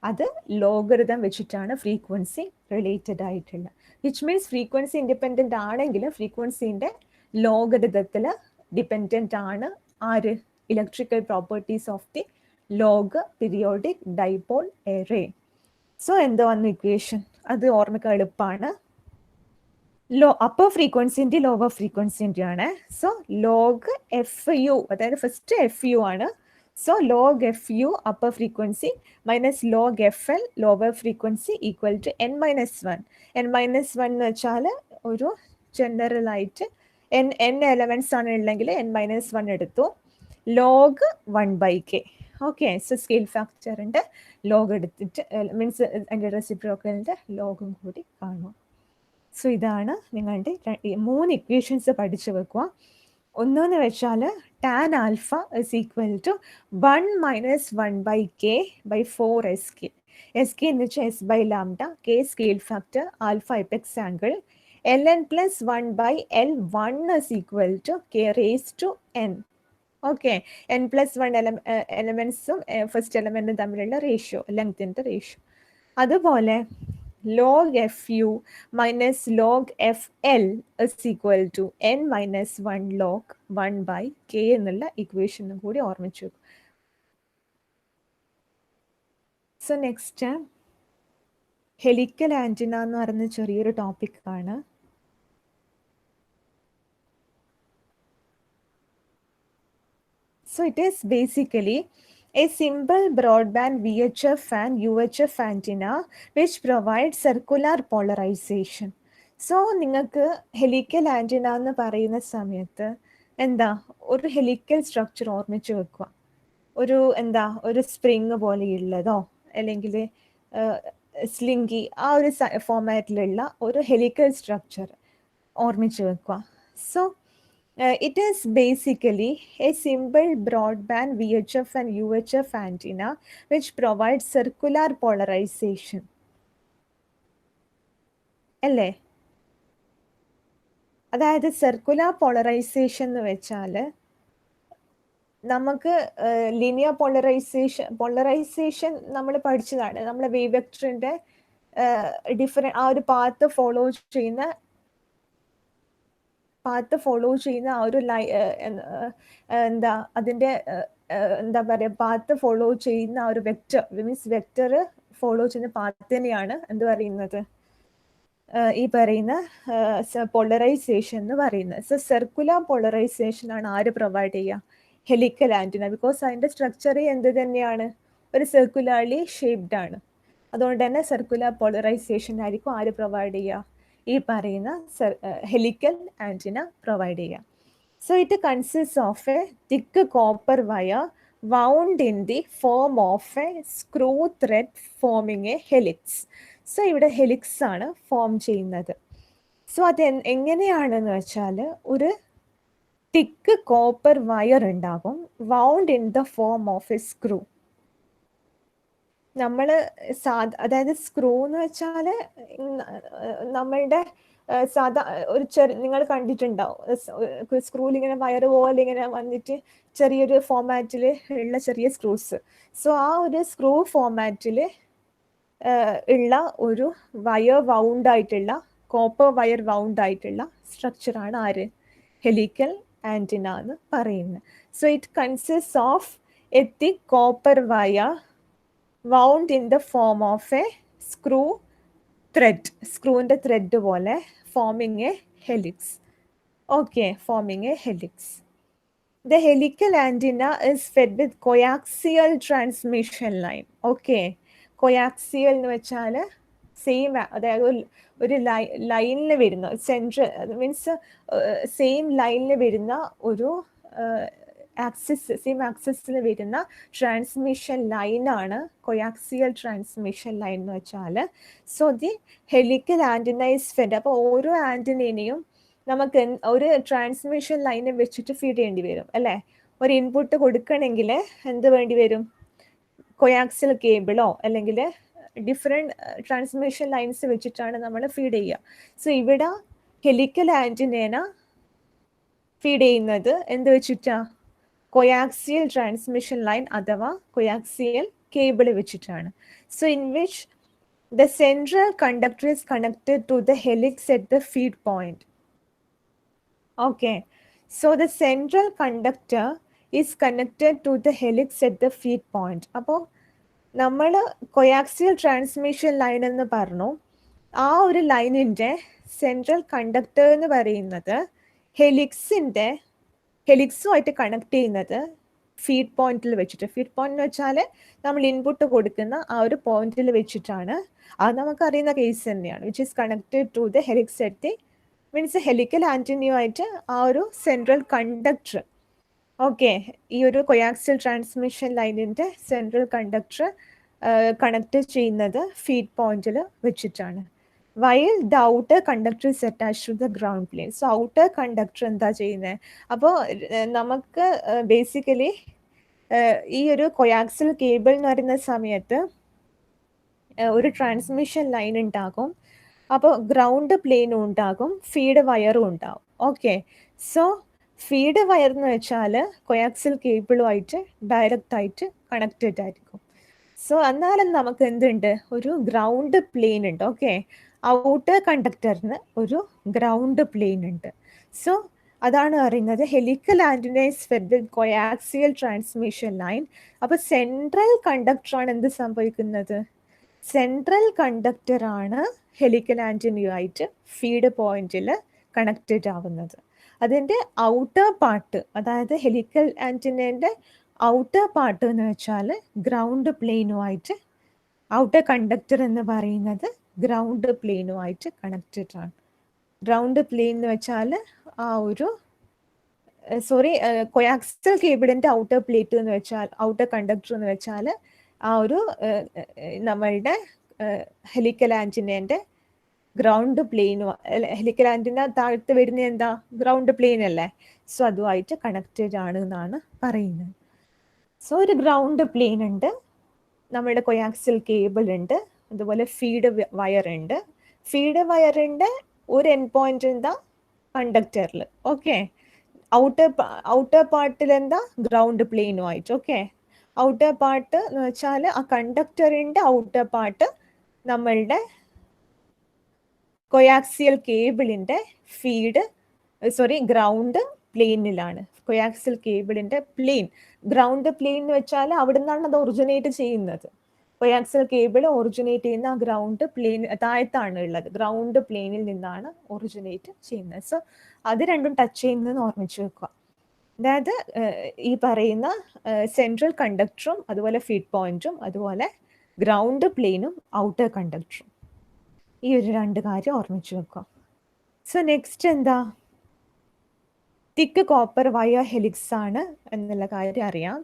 അത് ലോഗറിതം വെച്ചിട്ടാണ് ഫ്രീക്വൻസി റിലേറ്റഡ് ആയിട്ടുള്ളത്. വിച്ച് മീൻസ് ഫ്രീക്വൻസി ഇൻഡിപെൻഡൻ്റ് ആണെങ്കിലും ഫ്രീക്വൻസിൻ്റെ ലോഗറിതത്തിൽ ഡിപെൻഡൻ്റ് ആണ് ആര്? Electrical properties of the log periodic dipole array. So എന്താ വന്നു ഇക്വേഷൻ? അത് ഓർമ്മിക്കാൻ എളുപ്പമാണ്. അപ്പർ ഫ്രീക്വൻസിൻ്റെ ലോവർ ഫ്രീക്വൻസിൻ്റെ ആണ്. സോ ലോഗ് FU, അതായത് ഫസ്റ്റ് FU ആണ്. So log FU upper frequency minus log FL lower frequency equal to n minus 1. n minus 1 എന്ന് വെച്ചാൽ ഒരു ജനറൽ ആയിട്ട് n എലമെന്റ്സ് ആണ് ഉള്ളെങ്കിൽ n minus 1 എടുത്തു. Log 1/k. Okay, so scale ഫാക്ടറിൻ്റെ ലോഗ് എടുത്തിട്ട് മീൻസ് അതിൻ്റെ റെസിപ്രോക്കലിൻ്റെ ലോഗും കൂടി കാണും. സോ ഇതാണ് നിങ്ങളുടെ 3 ഇക്വേഷൻസ് പഠിച്ചു വെക്കുക. ഒന്നെന്ന് വെച്ചാൽ tan alpha is equal to 1 minus 1/k by 4sk. sk എന്ന് വെച്ചാൽ s by lambda, k scale factor, alpha apex angle, ln plus 1 by L1 is equal to k raised to n. Okay, n plus 1 എലമെന്റ്സും ഫസ്റ്റ് എലമെന്റും തമ്മിലുള്ള റേഷ്യോ, ലെങ്തിൻ്റെ റേഷ്യോ. അതുപോലെ log FU minus log FL is equal to n minus 1 log 1/k എന്നുള്ള ഇക്വേഷനും കൂടി ഓർമ്മിച്ചു. സോ നെക്സ്റ്റ് ഹെലിക്കൽ ആൻറ്റിന എന്ന് പറയുന്ന ചെറിയൊരു ടോപ്പിക്കാണ്. So it is basically a simple broadband VHF and UHF antenna which provides circular polarization. So നിങ്ങൾക്ക് ഹെലിക്കൽ ആൻറ്റിന എന്ന് പറയുന്ന സമയത്ത് എന്താ, ഒരു ഹെലിക്കൽ സ്ട്രക്ചർ ഓർമ്മിച്ച് വെക്കുക. ഒരു സ്പ്രിങ് പോലെയുള്ളതോ അല്ലെങ്കിൽ സ്ലിങ്കി ആ ഒരു ഫോമാറ്റിലുള്ള ഒരു ഹെലിക്കൽ സ്ട്രക്ചർ ഓർമ്മിച്ച് വെക്കുക. So it is basically a simple broadband VHF and UHF antenna which provides circular polarization. അല്ലേ? അതായത് സർക്കുലർ പോളറൈസേഷൻ എന്ന് വെച്ചാൽ നമുക്ക് ലീനിയർ പോളറൈസേഷൻ നമ്മൾ പഠിച്ചതാണ്. നമ്മൾ വേവ് വെക്ടറിൻ്റെ ഡിഫറെൻറ്റ് ആ ഒരു പാത്ത് ഫോളോ ചെയ്യുന്ന പാത്ത് ഫോളോ ചെയ്യുന്ന ആ ഒരു എന്താ അതിൻ്റെ എന്താ പറയുക പാത്ത് ഫോളോ ചെയ്യുന്ന ആ ഒരു വെക്റ്റർ മീൻസ് വെക്റ്റർ ഫോളോ ചെയ്യുന്ന പാത്തിനെയാണ് എന്ത് പറയുന്നത് ഈ പറയുന്ന പോളറൈസേഷൻ എന്ന് പറയുന്നത്. സോ സർക്കുലർ പോളറൈസേഷൻ ആണ് ആര് പ്രൊവൈഡ് ചെയ്യുക? Helical antenna. ബിക്കോസ് അതിൻ്റെ സ്ട്രക്ചർ എന്ത് തന്നെയാണ്? ഒരു സർക്കുലർലി ഷേപ്ഡ് ആണ്. അതുകൊണ്ട് തന്നെ സർക്കുലർ പോളറൈസേഷൻ ആയിരിക്കും ആര് പ്രൊവൈഡ് ചെയ്യുക? ഈ പറയുന്ന ഹെലിക്കൽ ആന്റിന പ്രൊവൈഡ് ചെയ്യുക. So it consists of a thick copper wire wound in the form of a screw thread forming a helix. So ഇവിടെ ഹെലിക്സ് ആണ് ഫോം ചെയ്യുന്നത്. സോ അത് എങ്ങനെയാണെന്ന് വെച്ചാൽ ഒരു തിക്ക് കോപ്പർ വയർ ഉണ്ടാകും wound in the form of a screw. നമ്മൾ അതായത് സ്ക്രൂ എന്ന് വെച്ചാൽ നമ്മളുടെ സാധാ ഒരു നിങ്ങൾ കണ്ടിട്ടുണ്ടാവും സ്ക്രൂയിൽ ഇങ്ങനെ വയർ പോലെ ഇങ്ങനെ വന്നിട്ട് ചെറിയൊരു ഫോമാറ്റിൽ ഉള്ള ചെറിയ സ്ക്രൂസ്. സോ ആ ഒരു സ്ക്രൂ ഫോമാറ്റിൽ ഉള്ള ഒരു വയർ വൗണ്ട് ആയിട്ടുള്ള കോപ്പർ വയർ വൗണ്ട് ആയിട്ടുള്ള സ്ട്രക്ചറാണ് ആര്? ഹെലിക്കൽ ആന്റിന എന്ന് പറയുന്നത്. So it consist of a thick copper wire wound in the form of a screw thread. സ്ക്രൂവിൻ്റെ ത്രെഡ് പോലെ forming a helix. Okay, forming a helix. The helical antenna is fed with coaxial transmission line. Okay, coaxial എന്ന് വെച്ചാൽ സെയിം, അതായത് ഒരു ലൈനിൽ വരുന്ന സെൻട്രൽ മീൻസ് സെയിം ലൈനിൽ വരുന്ന ഒരു ആക്സിസ്, സെയിം ആക്സിസിൽ വരുന്ന ട്രാൻസ്മിഷൻ ലൈനാണ് കൊയാക്സിയൽ ട്രാൻസ്മിഷൻ ലൈൻ എന്ന് വെച്ചാൽ. So the helical antenna is fed. അപ്പോൾ ഓരോ ആന്റിനയും നമുക്ക് ഒരു ട്രാൻസ്മിഷൻ ലൈനെ വെച്ചിട്ട് ഫീഡ് ചെയ്യേണ്ടി വരും അല്ലേ? ഒരു ഇൻപുട്ട് കൊടുക്കണമെങ്കിൽ എന്ത് വേണ്ടി വരും? കൊയാക്സിയൽ കേബിളോ അല്ലെങ്കിൽ ഡിഫറെൻറ്റ് ട്രാൻസ്മിഷൻ ലൈൻസ് വെച്ചിട്ടാണ് നമ്മൾ ഫീഡ് ചെയ്യുക. സോ ഇവിടെ ഹെലിക്കൽ ആന്റിനേന ഫീഡ് ചെയ്യുന്നത് എന്ത് വെച്ചിട്ടാണ്? കൊയാക്സിയൽ ട്രാൻസ്മിഷൻ ലൈൻ അഥവാ കൊയാക്സിയൽ കേബിൾ വെച്ചിട്ടാണ്. So in which the central conductor is connected to the helix at the feed point. Okay, so the central conductor is connected to the helix at the feed point. അപ്പോൾ നമ്മൾ കൊയാക്സിയൽ ട്രാൻസ്മിഷൻ ലൈൻ എന്ന് പറഞ്ഞു. ആ ഒരു ലൈനിൻ്റെ സെൻട്രൽ കണ്ടക്ടർ എന്ന് പറയുന്നത് ഹെലിക്സുമായിട്ട് കണക്ട് ചെയ്യുന്നത് ഫീഡ് പോയിന്റിൽ വെച്ചിട്ട്. ഫീഡ് പോയിന്റ് എന്ന് വെച്ചാൽ നമ്മൾ ഇൻപുട്ട് കൊടുക്കുന്ന ആ ഒരു പോയിന്റിൽ വെച്ചിട്ടാണ്. അത് നമുക്കറിയുന്ന കേസ് തന്നെയാണ്. Which is connected to the helix at the means helical ആന്റിനയുമായിട്ട് ആ ഒരു സെൻട്രൽ കണ്ടക്ടർ. ഓക്കെ, ഈ ഒരു കൊയാക്സിയൽ ട്രാൻസ്മിഷൻ ലൈനിൻ്റെ സെൻട്രൽ കണ്ടക്ടർ കണക്ട് ചെയ്യുന്നത് ഫീഡ് പോയിന്റിൽ വെച്ചിട്ടാണ്. While the outer conductor is attached to the ground plane. So outer conductor എന്താ ചെയ്യുന്നത്? അപ്പോൾ നമുക്ക് ബേസിക്കലി ഈ ഒരു കൊയാക്സിയൽ കേബിൾ എന്ന് പറയുന്ന സമയത്ത് ഒരു ട്രാൻസ്മിഷൻ ലൈൻ ഉണ്ടാകും. അപ്പോൾ ഗ്രൗണ്ട് പ്ലെയിനും ഉണ്ടാകും, ഫീഡ് വയറും ഉണ്ടാകും. ഓക്കെ, സോ ഫീഡ് വയർ എന്ന് വെച്ചാൽ കൊയാക്സിയൽ കേബിളുമായിട്ട് ഡയറക്റ്റ് ആയിട്ട് കണക്റ്റഡ് ആയിരിക്കും. സോ എന്നാലും നമുക്ക് എന്തുണ്ട്? ഒരു ഗ്രൗണ്ട് പ്ലെയിൻ ഉണ്ട്. ഓക്കെ, ഔട്ടർ കണ്ടക്ടറിന് ഒരു ഗ്രൗണ്ട് പ്ലെയിൻ ഉണ്ട്. സോ അതാണ് പറയുന്നത് helical antenna is fed with coaxial transmission line. അപ്പോൾ സെൻട്രൽ കണ്ടക്ടറാണ് എന്ത് സംഭവിക്കുന്നത്? സെൻട്രൽ കണ്ടക്ടറാണ് ഹെലിക്കൽ ആന്റിനയുമായിട്ട് ഫീഡ് പോയിന്റിൽ കണക്റ്റഡ് ആവുന്നത്. അതിൻ്റെ ഔട്ടർ പാർട്ട്, അതായത് ഹെലിക്കൽ ആന്റിനേൻ്റെ ഔട്ടർ പാർട്ട് എന്ന് വെച്ചാൽ ഗ്രൗണ്ട് പ്ലെയിനുമായിട്ട്, ഔട്ടർ കണ്ടക്ടർ എന്ന് പറയുന്നത് ഗ്രൗണ്ട് പ്ലെയിനുമായിട്ട് കണക്റ്റഡ് ആണ്. ഗ്രൗണ്ട് പ്ലെയിൻ എന്ന് വെച്ചാൽ ആ ഒരു കൊയാക്സിയൽ കേബിളിൻ്റെ ഔട്ടർ പ്ലേറ്റ് എന്ന് വെച്ചാൽ, ഔട്ടർ കണ്ടക്ടർ എന്ന് വെച്ചാൽ ആ ഒരു നമ്മളുടെ ഹെലിക്കൽ ആന്റിനേൻ്റെ ഗ്രൗണ്ട് പ്ലെയിനും, ഹെലിക്കൽ ആന്റിന താഴത്ത് വരുന്ന എന്താ? ഗ്രൗണ്ട് പ്ലെയിൻ അല്ലേ? സോ അതുമായിട്ട് കണക്റ്റഡ് ആണ് എന്നാണ് പറയുന്നത്. സോ ഒരു ഗ്രൗണ്ട് പ്ലെയിൻ ഉണ്ട്, നമ്മുടെ കൊയാക്സിയൽ കേബിൾ ഉണ്ട്, അതുപോലെ ഫീഡ് വയർ ഉണ്ട്. ഫീഡ് വയറിൻ്റെ ഒരു എൻഡ് പോയിന്റ് എന്താ? കണ്ടക്ടറിൽ. ഓക്കെ, ഔട്ടർ പാർട്ടിൽ എന്താ? ഗ്രൗണ്ട് പ്ലെയിനുമായിട്ട്. ഓക്കെ, ഔട്ടർ പാർട്ട് എന്ന് വെച്ചാൽ ആ കണ്ടക്ടറിൻ്റെ ഔട്ടർ പാർട്ട് നമ്മളുടെ coaxial കേബിളിൻ്റെ feed ground പ്ലെയിനിലാണ്. കൊയാക്സിൽ കേബിളിന്റെ plain, ground plain എന്ന് വെച്ചാൽ അവിടെ നിന്നാണ് അത് ഒറിജിനേറ്റ് ചെയ്യുന്നത്. കൊയാക്സിൽ കേബിൾ ഒറിജിനേറ്റ് ചെയ്യുന്ന ആ ഗ്രൗണ്ട് പ്ലെയിൻ താഴത്താണ് ഉള്ളത്, ഗ്രൗണ്ട് പ്ലെയിനിൽ നിന്നാണ് ഒറിജിനേറ്റ് ചെയ്യുന്നത്. സോ അത് രണ്ടും ടച്ച് ചെയ്യുന്നതെന്ന് ഓർമ്മിച്ച് വെക്കുക. അതായത് ഈ പറയുന്ന സെൻട്രൽ കണ്ടക്ടറും അതുപോലെ ഫീഡ് പോയിന്റും അതുപോലെ ഗ്രൗണ്ട് പ്ലെയിനും ഔട്ടർ കണ്ടക്ടറും, ഈ ഒരു രണ്ട് കാര്യം ഓർമ്മിച്ച് വെക്കുക. സോ നെക്സ്റ്റ് എന്താ, തിക്ക് കോപ്പർ വയർ ഹെലിക്സ് ആണ് എന്നുള്ള കാര്യം അറിയാം.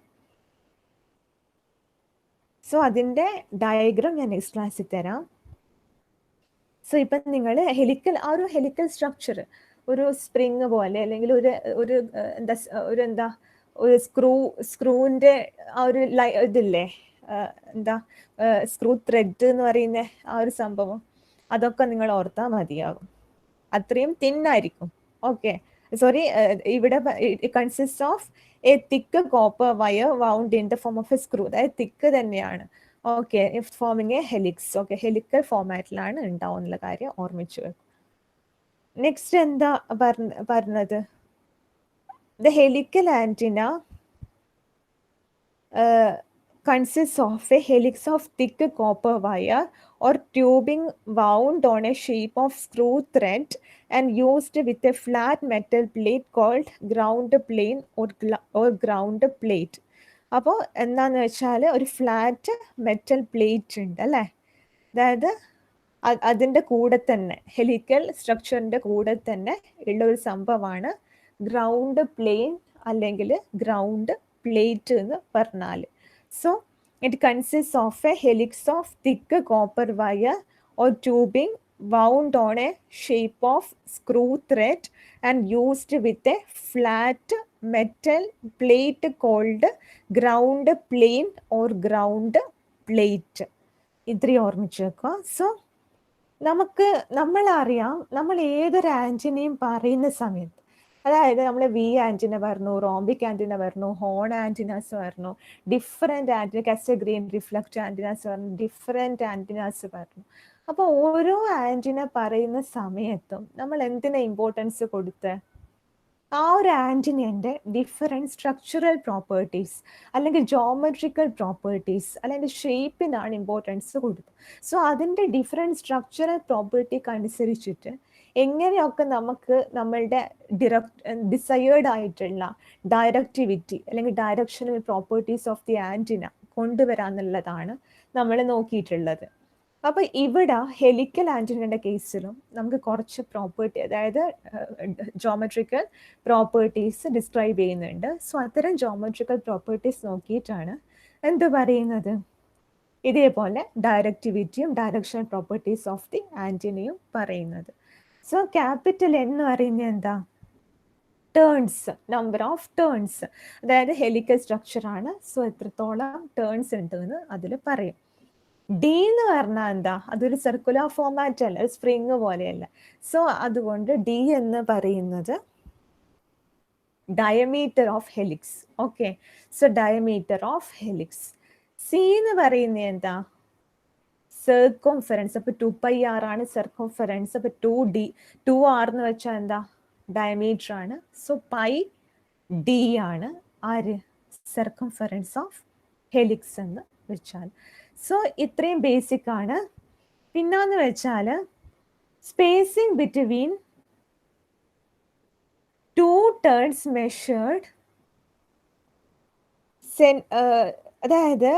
സോ അതിൻ്റെ ഡയഗ്രാം ഞാൻ നെക്സ്റ്റ് ക്ലാസ്സിൽ തരാം. സോ ഇപ്പം നിങ്ങൾ ആ ഒരു ഹെലിക്കൽ സ്ട്രക്ചർ ഒരു സ്പ്രിങ് പോലെ അല്ലെങ്കിൽ ഒരു സ്ക്രൂവിൻ്റെ ആ ഒരു ഇതില്ലേ, സ്ക്രൂ ത്രെഡ് എന്ന് പറയുന്ന ആ ഒരു സംഭവം, അതൊക്കെ നിങ്ങൾ ഓർത്താൽ മതിയാകും. അത്രയും തിന്നായിരിക്കും. ഓക്കെ, ഇവിടെ consist of a thick copper wire wound in the form of a screw. അതായത് തിക്ക് തന്നെയാണ്. Okay, forming a helix. Okay, helical ഫോമാറ്റിലാണ് ഉണ്ടാവുന്നുള്ള കാര്യം ഓർമ്മിച്ചു വെക്കും. നെക്സ്റ്റ് എന്താ പറഞ്ഞത്, the helical antenna consists of a helix of thick copper wire or tubing wound on a shape of screw thread and used with a flat metal plate called ground plane or ground plate. അപ്പോൾ എന്താണെന്ന് വെച്ചാൽ ഒരു ഫ്ലാറ്റ് മെറ്റൽ പ്ലേറ്റ് ഉണ്ട് അല്ലേ, അതായത് അതിൻ്റെ കൂടെ തന്നെ ഹെലിക്കൽ സ്ട്രക്ചറിൻ്റെ കൂടെ തന്നെ ഉള്ള ഒരു സംഭവമാണ് ഗ്രൗണ്ട് പ്ലെയിൻ അല്ലെങ്കിൽ ഗ്രൗണ്ട് പ്ലേറ്റ് എന്ന് പറഞ്ഞാൽ. So it consists of a helix of thick copper wire or tubing wound on a shape of screw thread and used with a flat metal plate called ground plane or ground plate. ഇത്രയും ഓർമ്മിച്ച് വെക്കുക. സോ നമ്മളറിയാം, നമ്മൾ ഏതൊരു ആൻറ്റിനയും പറയുന്ന സമയത്ത്, അതായത് നമ്മൾ വി ആൻറ്റിന പറഞ്ഞു, റോംബിക് ആൻറ്റിന പറഞ്ഞു, ഹോൺ ആൻറ്റിനാസ് പറഞ്ഞു, ഡിഫറെൻറ്റ് ആൻറ്റിന, കാസ്റ്റഗ്രെയിൻ റിഫ്ലക്റ്റ് ആൻറ്റിനാസ് പറഞ്ഞു, ഡിഫറെൻറ്റ് ആൻറ്റിനാസ് പറഞ്ഞു. അപ്പോൾ ഓരോ ആൻറ്റിന പറയുന്ന സമയത്തും നമ്മൾ എന്തിനാ ഇമ്പോർട്ടൻസ് കൊടുത്ത്, ആ ഒരു ആൻറ്റിനയുടെ ഡിഫറെൻറ്റ് സ്ട്രക്ചറൽ പ്രോപ്പർട്ടീസ് അല്ലെങ്കിൽ ജോമെട്രിക്കൽ പ്രോപ്പർട്ടീസ് അല്ലെങ്കിൽ ഷേപ്പിനാണ് ഇമ്പോർട്ടൻസ് കൊടുത്തത്. സോ അതിൻ്റെ ഡിഫറെൻറ്റ് സ്ട്രക്ചറൽ പ്രോപ്പർട്ടിക്ക് അനുസരിച്ചിട്ട് എങ്ങനെയൊക്കെ നമുക്ക് നമ്മളുടെ ഡിസയേർഡ് ആയിട്ടുള്ള ഡയറക്റ്റിവിറ്റി അല്ലെങ്കിൽ directional properties of the antenna കൊണ്ടുവരാന്നുള്ളതാണ് നമ്മൾ നോക്കിയിട്ടുള്ളത്. അപ്പോൾ ഇവിടെ ഹെലിക്കൽ ആൻറ്റിനയുടെ കേസിലും നമുക്ക് കുറച്ച് പ്രോപ്പർട്ടി, അതായത് ജോമെട്രിക്കൽ പ്രോപ്പർട്ടീസ് ഡിസ്ക്രൈബ് ചെയ്യുന്നുണ്ട്. സോ അത്തരം ജോമെട്രിക്കൽ പ്രോപ്പർട്ടീസ് നോക്കിയിട്ടാണ് എന്ത് പറയുന്നത്, ഇതേപോലെ ഡയറക്റ്റിവിറ്റിയും ഡയറക്ഷണൽ പ്രോപ്പർട്ടീസ് ഓഫ് ദി ആൻറ്റിനയും പറയുന്നത്. സോ ക്യാപിറ്റൽ എന്ന് പറയുന്നത് എന്താ, ടേൺസ്, നമ്പർ ഓഫ് ടേൺസ്, അതായത് ഹെലിക്കൽ സ്ട്രക്ചറാണ്. സോ എത്രത്തോളം ടേൺസ് ഉണ്ട് എന്ന് അതിൽ പറയും. ഡി എന്ന് പറഞ്ഞാൽ എന്താ, അതൊരു സർക്കുലർ ഫോമാറ്റ് അല്ല, സ്പ്രിങ് പോലെയല്ല. സോ അതുകൊണ്ട് ഡി എന്ന് പറയുന്നത് diameter of helix. Okay, so diameter of helix. C എന്ന് പറയുന്നത് എന്താ, സർക്കംഫറൻസ്. അപ്പോൾ 2πr ആണ് സർക്കംഫറൻസ്. അപ്പോൾ 2r എന്ന് വെച്ചാൽ എന്താ, ഡയമീറ്റർ ആണ്. സോ πd ആണ് ആര്, സർക്കംഫറൻസ് ഓഫ് ഹെലിക്സ് എന്ന് വെച്ചാൽ. സോ ഇത്രയും ബേസിക് ആണ്. പിന്നെന്ന് വെച്ചാൽ spacing between two turns measured, അതായത്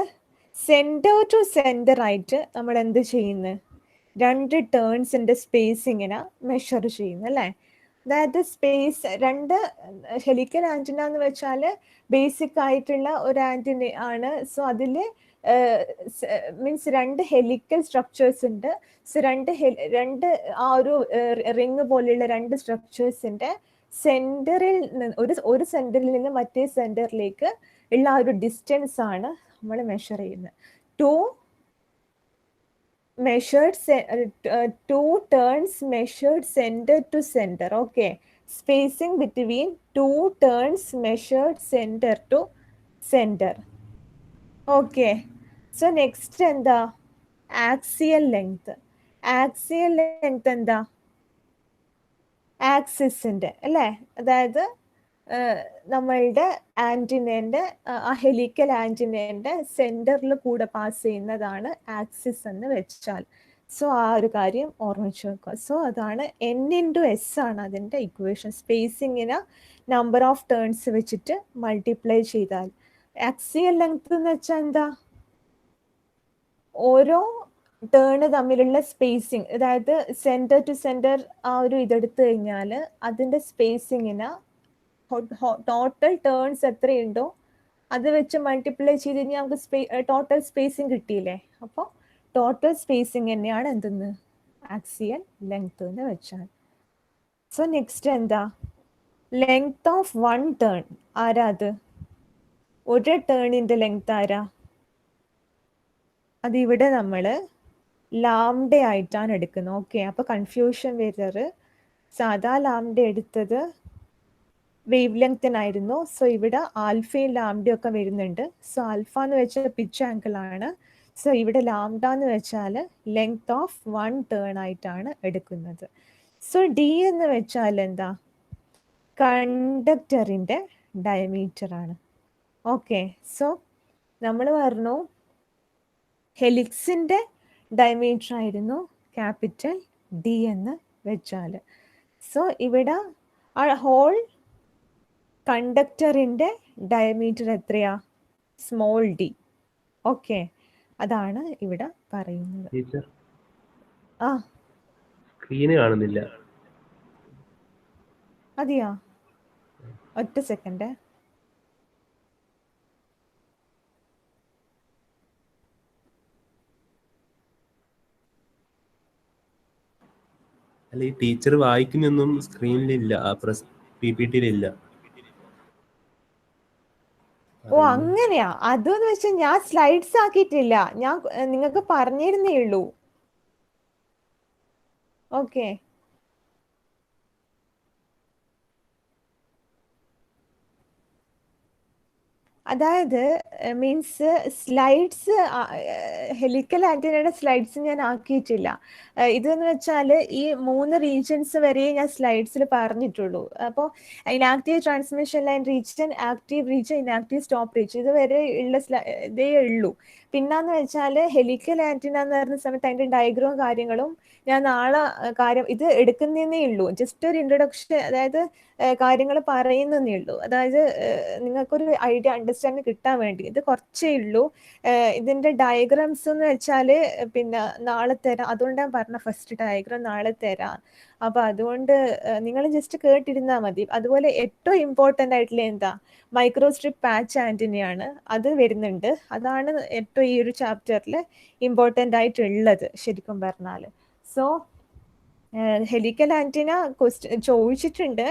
സെൻറ്റർ ടു സെൻറ്റർ ആയിട്ട് നമ്മൾ എന്ത് ചെയ്യുന്നു, രണ്ട് ടേൺസിൻ്റെ സ്പേസിങ്ങിനെ മെഷർ ചെയ്യുന്നു അല്ലേ. അതായത് രണ്ട് ഹെലിക്കൽ ആൻറ്റിന എന്ന് വെച്ചാൽ ബേസിക് ആയിട്ടുള്ള ഒരു ആൻറ്റിന ആണ്. സോ അതിൽ മീൻസ് രണ്ട് ഹെലിക്കൽ സ്ട്രക്ചേഴ്സ് ഉണ്ട്. സോ രണ്ട് ആ ഒരു റിങ് പോലെയുള്ള രണ്ട് സ്ട്രക്ചേഴ്സിൻ്റെ സെൻറ്ററിൽ ഒരു സെൻറ്ററിൽ നിന്ന് മറ്റേ സെൻറ്ററിലേക്ക് ഉള്ള ആ ഒരു ഡിസ്റ്റൻസ് ആണ് നമ്മൾ മെഷർ ചെയ്യുന്നത്. two turns measured center to center. Okay, spacing between two turns measured center to center. Okay, so next എന്താ, axial length. Axial length എന്താ, ആക്സിസിൻ്റെ അല്ലേ, അതായത് നമ്മളുടെ ആൻറ്റിനേൻ്റെ ആ ഹെലിക്കൽ ആൻറ്റിനേൻ്റെ സെൻറ്ററിൽ കൂടെ പാസ് ചെയ്യുന്നതാണ് ആക്സിസ് എന്ന് വെച്ചാൽ. സോ ആ ഒരു കാര്യം ഓർമ്മിച്ച് വെക്കുക. സോ അതാണ് N/S ആണ് അതിൻ്റെ ഇക്വേഷൻ. സ്പേസിങ്ങിന് നമ്പർ ഓഫ് ടേൺസ് വെച്ചിട്ട് മൾട്ടിപ്ലൈ ചെയ്താൽ. ആക്സിയൽ ലെങ്ത് എന്ന് വെച്ചാൽ എന്താ, ഓരോ ടേണ് തമ്മിലുള്ള സ്പേസിങ്, അതായത് സെൻറ്റർ ടു സെൻറ്റർ ആ ഒരു ഇതെടുത്തു കഴിഞ്ഞാൽ അതിൻ്റെ സ്പേസിങ്ങിന് ടോട്ടൽ ടേൺസ് എത്രയുണ്ടോ അത് വെച്ച് മൾട്ടിപ്ലൈ ചെയ്ത് കഴിഞ്ഞാൽ നമുക്ക് ടോട്ടൽ സ്പേസിങ് കിട്ടിയില്ലേ. അപ്പോൾ ടോട്ടൽ സ്പേസിങ് തന്നെയാണ് എന്തെന്ന് ആക്സിയൽ ലെങ്ത് എന്ന് വെച്ചാൽ. സോ നെക്സ്റ്റ് എന്താ, ലെങ്ത് ഓഫ് വൺ ടേൺ. ആരാ അത്? ഒരു ടേണിൻ്റെ ലെങ്ത് ആരാ? അതിവിടെ നമ്മൾ ലാംഡ ആയിട്ടാണ് എടുക്കുന്നത്. ഓക്കെ, അപ്പോൾ കൺഫ്യൂഷൻ വരാറ്. സാധാ ലാംഡ എടുത്തത് വേവ് ലെങ്ത്തിനായിരുന്നു. സോ ഇവിടെ ആൽഫയും ലാംഡയും ഒക്കെ വരുന്നുണ്ട്. സോ ആൽഫ എന്ന് വെച്ചാൽ പിച്ച് ആംഗിൾ ആണ്. സോ ഇവിടെ ലാംഡ എന്ന് വെച്ചാൽ ലെങ്ത് ഓഫ് വൺ ടേൺ ആയിട്ടാണ് എടുക്കുന്നത്. സോ ഡി എന്ന് വെച്ചാൽ എന്താ, കണ്ടക്ടറിൻ്റെ ഡയമീറ്റർ ആണ്. ഓക്കെ, സോ നമ്മൾ പറഞ്ഞു ഹെലിക്സിൻ്റെ ഡയമീറ്റർ ആയിരുന്നു ക്യാപിറ്റൽ ഡി എന്ന് വെച്ചാൽ. സോ ഇവിടെ ആ ഹോൾ കണ്ടക്ടറിൻ്റെ ഡയമീറ്റർ എത്രയാ? Small D. ഓക്കെ, അതാണ് ഇവിടെ പറയുന്നത്. ആ സ്ക്രീന് കാണുന്നില്ല. അതെയാ, ഒറ്റ സെക്കൻഡ്. അല്ല, ഈ ടീച്ചർ വായിക്കുന്നൊന്നും സ്ക്രീനിലില്ല, PPT-യിലില്ല. ഓ അങ്ങനെയാ. അതെന്ന് വെച്ചാൽ ഞാൻ സ്ലൈഡ്സ് ആക്കിയിട്ടില്ല, ഞാൻ നിങ്ങൾക്ക് പറഞ്ഞിരുന്നേ ഉള്ളൂ. ഓക്കെ, അതായത് മീൻസ് സ്ലൈഡ്സ്, ഹെലിക്കൽ ആൻറ്റിനയുടെ സ്ലൈഡ്സ് ഞാൻ ആക്കിയിട്ടില്ല. ഇതെന്ന് വെച്ചാൽ ഈ 3 റീജിയൻസ് വരെ ഞാൻ സ്ലൈഡ്സിൽ പറഞ്ഞിട്ടുള്ളൂ. അപ്പോൾ inactive transmission line region, active region, inactive stop region, ഇതുവരെ ഉള്ള ഇതേ ഉള്ളൂ. പിന്നെന്ന് വെച്ചാൽ ഹെലിക്കൽ ആൻറ്റിന എന്ന് പറയുന്ന സമയത്ത് അതിൻ്റെ ഡയഗ്രവും കാര്യങ്ങളും ഞാൻ നാളെ ഇത് എടുക്കുന്നതേ ഉള്ളൂ. ജസ്റ്റ് ഒരു ഇൻട്രൊഡക്ഷൻ, അതായത് കാര്യങ്ങൾ പറയുന്നതേ ഉള്ളൂ. അതായത് നിങ്ങൾക്കൊരു ഐഡിയ അണ്ടർസ്റ്റാൻഡിങ് കിട്ടാൻ വേണ്ടി. ഇത് കുറച്ചേ ഉള്ളൂ. ഇതിൻ്റെ ഡയഗ്രാംസ് എന്ന് വെച്ചാൽ പിന്നെ നാളെ തരാം. അതുകൊണ്ട് ഞാൻ പറഞ്ഞ ഫസ്റ്റ് ഡയഗ്രാം നാളെ തരാം. അപ്പോൾ അതുകൊണ്ട് നിങ്ങൾ ജസ്റ്റ് കേട്ടിരുന്നാൽ മതി. അതുപോലെ ഏറ്റവും ഇമ്പോർട്ടൻ്റ് ആയിട്ടുള്ള എന്താ, മൈക്രോസ്ട്രിപ്പ് പാച്ച് ആൻറ്റിനയാണ്. അത് വരുന്നുണ്ട്. അതാണ് ഏറ്റവും ഈ ഒരു ചാപ്റ്ററിൽ ഇമ്പോർട്ടൻ്റ് ആയിട്ടുള്ളത് ശരിക്കും പറഞ്ഞാൽ. സോ ഹെലിക്കൽ ആൻറ്റിന ചോദിച്ചിട്ടുണ്ട്,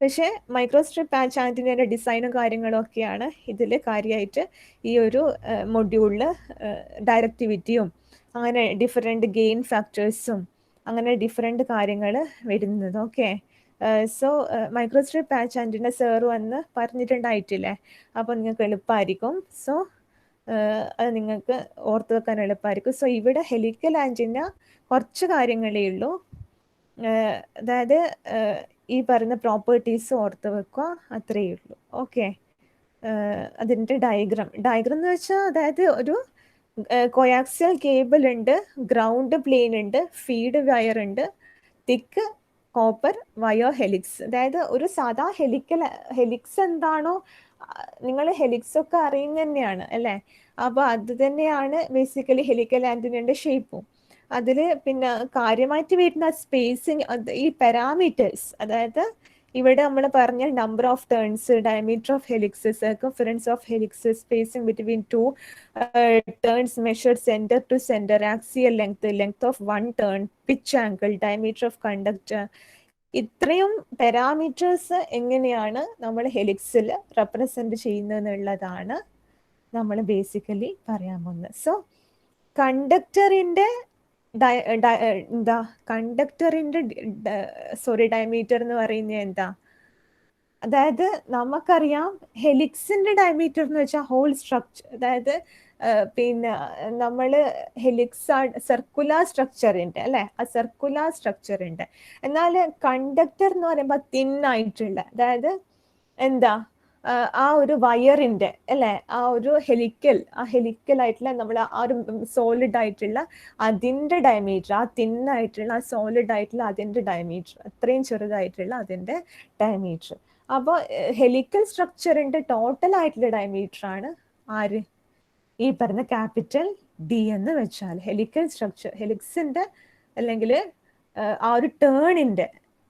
പക്ഷേ മൈക്രോസ്ട്രിപ്പ് പാച്ച് ആൻറ്റിനയുടെ ഡിസൈനും കാര്യങ്ങളും ഒക്കെയാണ് ഇതിൽ കാര്യമായിട്ട് ഈ ഒരു മൊഡ്യൂളിൽ ഡയറക്റ്റിവിറ്റിയും അങ്ങനെ ഡിഫറെൻറ്റ് ഗെയിൻ ഫാക്ടേഴ്സും അങ്ങനെ ഡിഫറെൻറ്റ് കാര്യങ്ങൾ വരുന്നത്. Okay, so microstrip patch antenna sir വന്ന് പറഞ്ഞിട്ടുണ്ടായിട്ടില്ലേ, അപ്പോൾ നിങ്ങൾക്ക് എളുപ്പമായിരിക്കും. സോ അത് നിങ്ങൾക്ക് ഓർത്ത് വെക്കാൻ എളുപ്പമായിരിക്കും. സോ ഇവിടെ ഹെലിക്കൽ ആൻറ്റിന കുറച്ച് കാര്യങ്ങളേ ഉള്ളൂ. അതായത് ഈ പറയുന്ന പ്രോപ്പർട്ടീസ് ഓർത്ത് വെക്കുക, അത്രയേ ഉള്ളൂ. ഓക്കെ, അതിൻ്റെ ഡയഗ്രാം എന്ന് വെച്ചാൽ അതായത് ഒരു കൊയാക്സിയൽ കേബിൾ ഉണ്ട്, ഗ്രൗണ്ട് പ്ലെയിൻ ഉണ്ട്, ഫീഡ് വയർ ഉണ്ട്, തിക്ക് കോപ്പർ വയോ ഹെലിക്സ്. അതായത് ഒരു സാധാ ഹെലിക്സ് എന്താണോ, നിങ്ങൾ ഹെലിക്സ് ഒക്കെ അറിയുന്ന തന്നെയാണ് അല്ലേ. അപ്പോൾ അത് തന്നെയാണ് ബേസിക്കലി ഹെലിക്കൽ ആൻറ്റിനയുടെ ഷേപ്പും. അതിൽ പിന്നെ കാര്യമായിട്ട് വരുന്ന സ്പേസിങ്, ഈ പാരാമീറ്റേഴ്സ്, അതായത് ഇവിടെ നമ്മൾ പറഞ്ഞ number of turns, diameter of helix, circumference of helix, spacing between 2 turns measured centre to centre, axial length of 1 turn, pitch angle, diameter of conductor, ഇത്രയും പാരാമീറ്റേഴ്സ് എങ്ങനെയാണ് നമ്മൾ ഹെലിക്സിൽ റെപ്രസെൻറ്റ് ചെയ്യുന്നത് എന്നുള്ളതാണ് നമ്മൾ ബേസിക്കലി പറയാൻ പോകുന്നത്. സോ കണ്ടക്ടറിൻ്റെ ഡയമീറ്റർ എന്ന് പറയുന്നത് എന്താ, അതായത് നമുക്കറിയാം ഹെലിക്സിന്റെ ഡയമീറ്റർ എന്ന് വെച്ചാൽ ഹോൾ സ്ട്രക്ചർ, അതായത് പിന്നെ നമ്മൾ സർക്കുലർ സ്ട്രക്ചർ ഉണ്ട് അല്ലേ, ആ സർക്കുലർ സ്ട്രക്ചർ ഉണ്ട്. എന്നാൽ കണ്ടക്ടർ എന്ന് പറയുമ്പോൾ തിൻ ആയിട്ടുള്ള, അതായത് എന്താ ആ ഒരു വയറിന്റെ അല്ലെ, ആ ഒരു ഹെലിക്കൽ ആയിട്ടുള്ള നമ്മൾ ആ ഒരു സോളിഡ് ആയിട്ടുള്ള അതിന്റെ ഡയമീറ്റർ, ആ തിന്നായിട്ടുള്ള ആ സോളിഡ് ആയിട്ടുള്ള അതിന്റെ ഡയമീറ്റർ, അത്രയും ചെറുതായിട്ടുള്ള അതിന്റെ ഡയമീറ്റർ. അപ്പോൾ ഹെലിക്കൽ സ്ട്രക്ചറിന്റെ ടോട്ടൽ ആയിട്ടുള്ള ഡയമീറ്റർ ആണ് ആര്, ഈ പറഞ്ഞ ക്യാപിറ്റൽ ഡി എന്ന് വെച്ചാൽ ഹെലിക്കൽ സ്ട്രക്ചർ, ഹെലിക്സിന്റെ അല്ലെങ്കിൽ ആ ഒരു ടേണിന്റെ,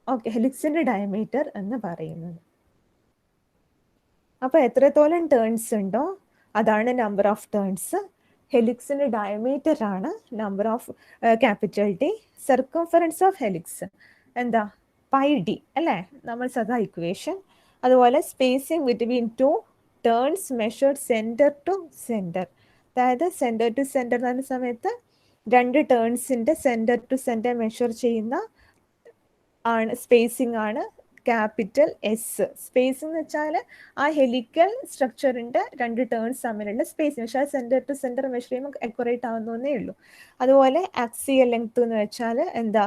ഓക്കെ, ഹെലിക്സിന്റെ ഡയമീറ്റർ എന്ന് പറയുന്നത്. അപ്പൊ എത്രത്തോളം ടേൺസ് ഉണ്ടോ അതാണ് നമ്പർ ഓഫ് ടേൺസ്. ഹെലിക്സിന്റെ ഡയമീറ്റർ ആണ് number of capital D. Circumference of helix എന്താ, പൈ ഡി അല്ലേ, നമ്മൾ സദാ ഇക്വേഷൻ. അതുപോലെ spacing between two turns measured centre to centre, അതായത് സെന്റർ ടു സെന്റർ എന്ന് പറയുന്ന സമയത്ത് രണ്ട് ടേൺസിന്റെ സെന്റർ ടു സെന്റർ മെഷർ ചെയ്യുന്ന ആണ് സ്പേസിംഗ് ആണ് ക്യാപിറ്റൽ എസ്. സ്പേസ് എന്ന് വെച്ചാൽ ആ ഹെലിക്കൽ സ്ട്രക്ചറിന്റെ രണ്ട് ടേൺസ് തമ്മിലുള്ള സ്പേസിങ്, പക്ഷേ സെന്റർ ടു സെന്റർ മെഷർ ചെയ്യുമ്പോൾ അക്യുറേറ്റ് ആവുന്നേ ഉള്ളൂ. അതുപോലെ ആക്സിയൽ ലെങ്ത് എന്ന് വെച്ചാൽ എന്താ,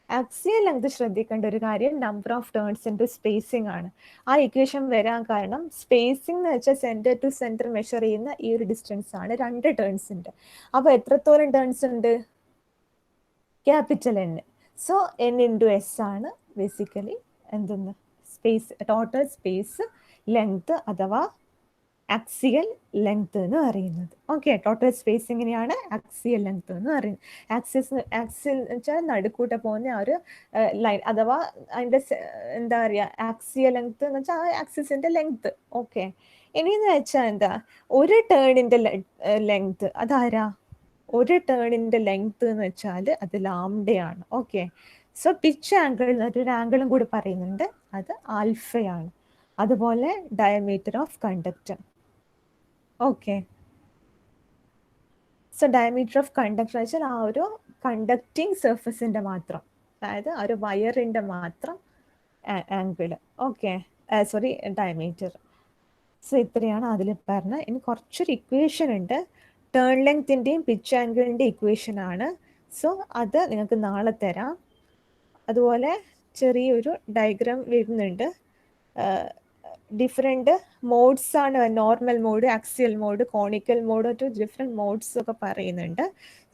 ആക്സിയൽ ലെങ്ത് ശ്രദ്ധിക്കേണ്ട ഒരു കാര്യം number of turns into spacing ആണ്. ആ ഇക്വേഷൻ വരാൻ കാരണം സ്പേസിംഗ് എന്ന് വെച്ചാൽ സെന്റർ ടു സെന്റർ മെഷർ ചെയ്യുന്ന ഈ ഒരു ഡിസ്റ്റൻസ് ആണ്, രണ്ട് ടേൺസ് ഉണ്ട്. അപ്പോൾ എത്രത്തോളം ടേൺസ് ഉണ്ട്, capital N. So N into S ആണ് ബേസിക്കലി എന്തെന്ന്, സ്പേസ്, ടോട്ടൽ സ്പേസ് ലെങ്ത് അഥവാ ആക്സിയൽ ലെങ്ത് എന്ന് പറയുന്നത്. ഓക്കെ, ടോട്ടൽ സ്പേസ് എങ്ങനെയാണ്, ആക്സിയൽ ലെങ്ത് എന്ന് പറയുന്നത്. ആക്സിൽ എന്ന് വെച്ചാൽ നടുക്കൂട്ട പോകുന്ന ആ ഒരു ലൈൻ അഥവാ അതിൻ്റെ എന്താ പറയുക, ആക്സിയൽ ലെങ്ത് എന്ന് വെച്ചാൽ ആ ആക്സിസിന്റെ ലെങ്ത്. ഓക്കെ, ഇനിയെന്ന് വെച്ചാൽ എന്താ, ഒരു ടേണിന്റെ ലെങ്ത് അതാരാ, ഒരു ടേണിന്റെ ലെങ്ത് എന്ന് വെച്ചാൽ അത് ലാംഡയാണ്. ഓക്കെ, സോ പിച്ച് ആംഗിൾ എന്നൊരു ആംഗിളും കൂടി പറയുന്നുണ്ട്, അത് ആൽഫയാണ്. അതുപോലെ diameter of conductor. Okay, so diameter of conductor വെച്ചാൽ ആ ഒരു കണ്ടക്റ്റിംഗ് സർഫസിന്റെ മാത്രം, അതായത് ആ ഒരു വയറിന്റെ മാത്രം angle. Okay, sorry, diameter. So ഇത്രയാണ് അതിൽ പറഞ്ഞ. ഇനി കുറച്ചൊരു ഇക്വേഷൻ ഉണ്ട്, ടേൺ ലെങ്തിൻ്റെയും പിച്ച് ആംഗിളിൻ്റെ ഇക്വേഷൻ ആണ്. സോ അത് നിങ്ങൾക്ക് നാളെ തരാം. അതുപോലെ ചെറിയൊരു ഡയഗ്രാം വരുന്നുണ്ട്, ഡിഫറെൻറ്റ് മോഡ്സ് ആണ്, normal mode, axial mode, conical mode, two different modes ഒക്കെ പറയുന്നുണ്ട്.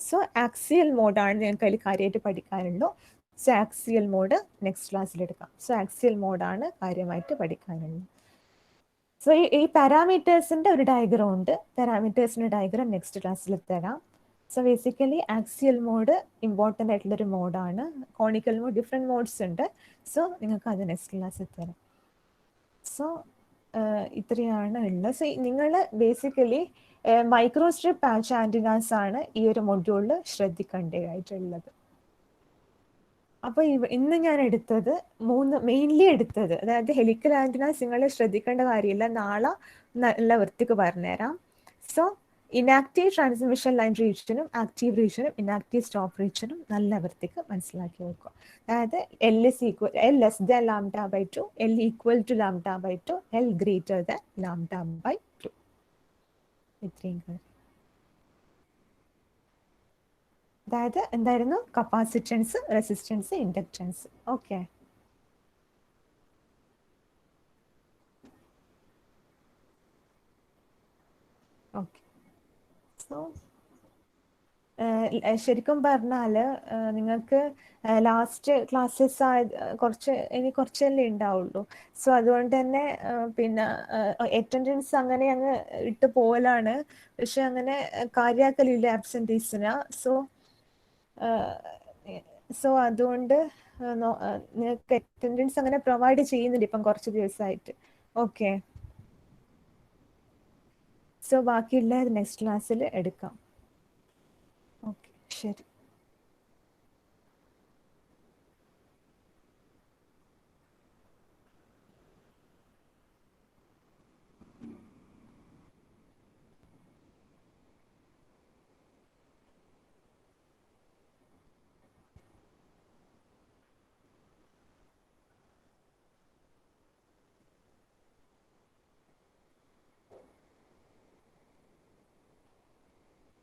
സോ ആക്സിയൽ മോഡാണ് നിങ്ങൾക്ക് അതിൽ കാര്യമായിട്ട് പഠിക്കാനുള്ളൂ. സോ ആക്സിയൽ മോഡ് നെക്സ്റ്റ് ക്ലാസ്സിൽ എടുക്കാം. സോ ആക്സിയൽ മോഡാണ് കാര്യമായിട്ട് പഠിക്കാനുള്ളത്. സോ ഈ പാരാമീറ്റേഴ്സിന്റെ ഒരു ഡയഗ്രാം ഉണ്ട്, പാരാമീറ്റേഴ്സിന്റെ ഡയഗ്രാം നെക്സ്റ്റ് ക്ലാസ്സിൽ തരാം. So basically axial mode important ആയിട്ടുള്ളൊരു മോഡാണ്. കോണിക്കൽ മോഡ് ഡിഫറെൻറ്റ് മോഡ്സ് ഉണ്ട്. സോ നിങ്ങൾക്ക് അത് നെക്സ്റ്റ് ക്ലാസ്സിൽ തരാം. സോ ഇത്രയാണ് ഉള്ളത്. സോ നിങ്ങൾ ബേസിക്കലി മൈക്രോസ്ട്രിപ്പ് പാച്ച് ആൻറ്റിനാസ് ആണ് ഈ ഒരു മൊഡ്യൂളിൽ ശ്രദ്ധിക്കേണ്ടതായിട്ടുള്ളത്. അപ്പോൾ ഇന്ന് ഞാൻ എടുത്തത് മെയിൻലി എടുത്തത്, അതായത് ഹെലിക്കൽ ആൻറ്റിനാസ് നിങ്ങൾ ശ്രദ്ധിക്കേണ്ട കാര്യമില്ല, നാളെ നല്ല വൃത്തിക്ക് പറഞ്ഞുതരാം. സോ ഇനാക്റ്റീവ് ട്രാൻസ്മിഷൻ ലൈൻ റീജിയനും ആക്റ്റീവ് റീജിയനും ഇനാക്റ്റീവ് സ്റ്റോപ്പ് റീജിയനും നല്ല വൃത്തിക്ക് മനസ്സിലാക്കി വെക്കുക. അതായത് L less than λ/2, L equal to λ/2, L greater than λ/2. ഇത്രയും കാര്യം. അതായത് എന്തായിരുന്നു, capacitance, resistance, inductance. Okay, okay. So ശരിക്കും പറഞ്ഞാൽ നിങ്ങൾക്ക് ലാസ്റ്റ് ക്ലാസ്സസ് കുറച്ചല്ലേ ഉണ്ടാവുള്ളൂ. സോ അതുകൊണ്ട് തന്നെ പിന്നെ അറ്റൻഡൻസ് അങ്ങനെ അങ്ങ് ഇട്ട് പോകലാണ്, പക്ഷെ അങ്ങനെ കാര്യാക്കലില്ല ആബ്സെൻറ്റീസിന്. സോ അതുകൊണ്ട് നിങ്ങൾക്ക് അറ്റൻഡൻസ് അങ്ങനെ പ്രൊവൈഡ് ചെയ്യുന്നുണ്ട് ഇപ്പം കുറച്ച് ദിവസമായിട്ട്. ഓക്കെ, സോ ബാക്കിയുള്ള നെക്സ്റ്റ് ക്ലാസ്സിൽ എടുക്കാം. ഓക്കെ, ശരി.